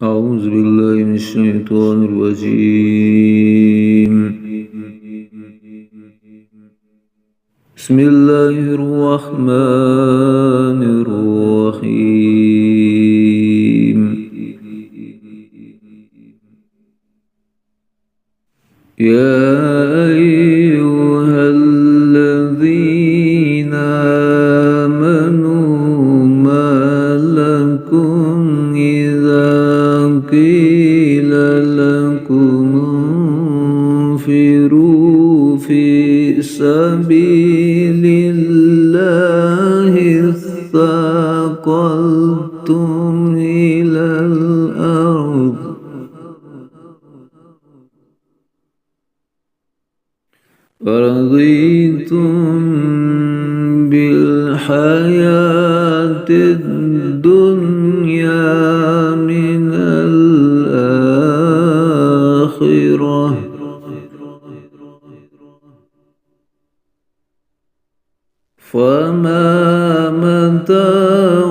أعوذ بالله من الشيطان الرجيم. بسم الله الرحمن الرحيم. يا أيها الذين آمنوا ما لكم إذا قيل لكم انفروا في سبيل الله اثاقلتم إلى الأرض ورضيتم بالحياة الدنيا من الآخرة فما متاع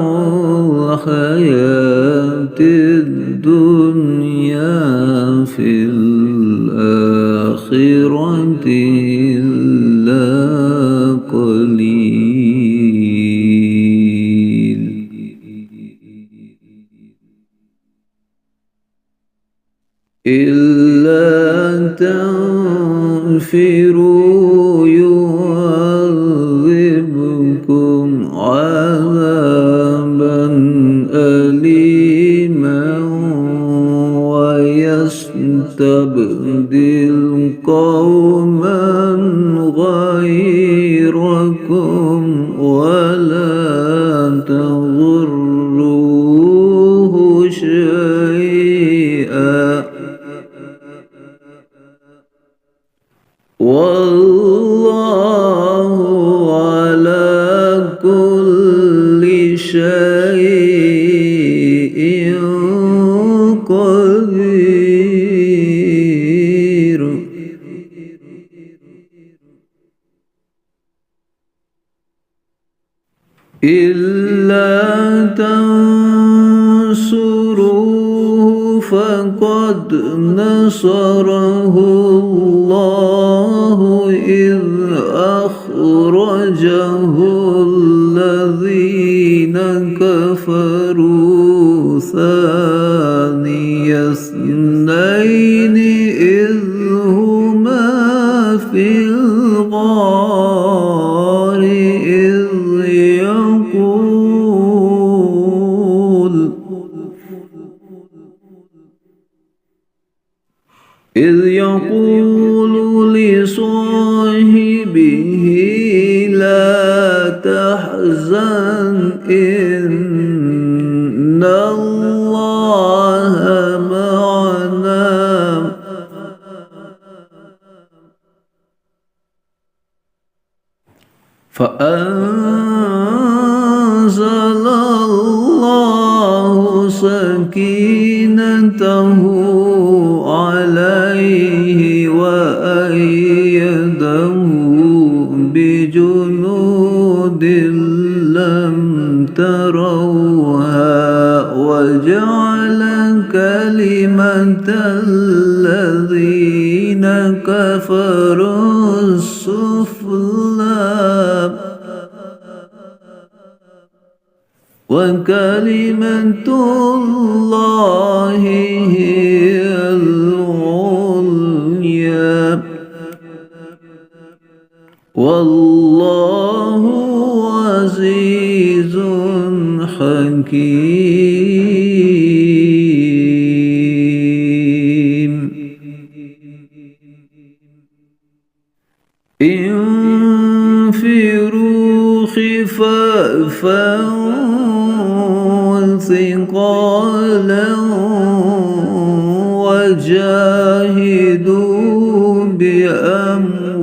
الحياة الدنيا في الآخرة إلا قليل. إلا تنفروا يعذبكم عذابا أليما ويستبدل قوما غيركم ولا تضروه شيئا والله على كل شيء قدير. إلا تنصروه فقد نصره الله إذ أخرجه الذين كفروا ثاني اثنين إذ هما في الغار إذ يقول لصاحبه لا تحزن إن الله معنا فأنزل الله سكينته عليه وأيده بجنود لم تروها وجعل كلمة الذين كفروا السفلى وكلمة الله هي العليا والله عزيز حكيم. انفروا خفافا ثقالا وجاهدوا بأموالكم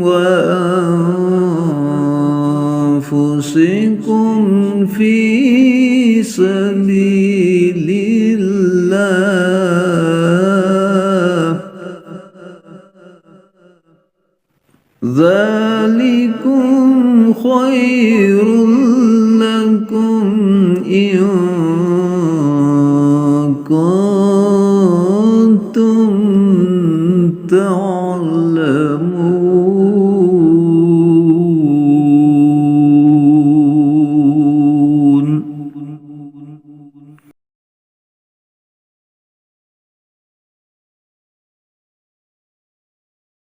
وأنفسكم في سبيل الله ذلكم خير لكم إن تعلمون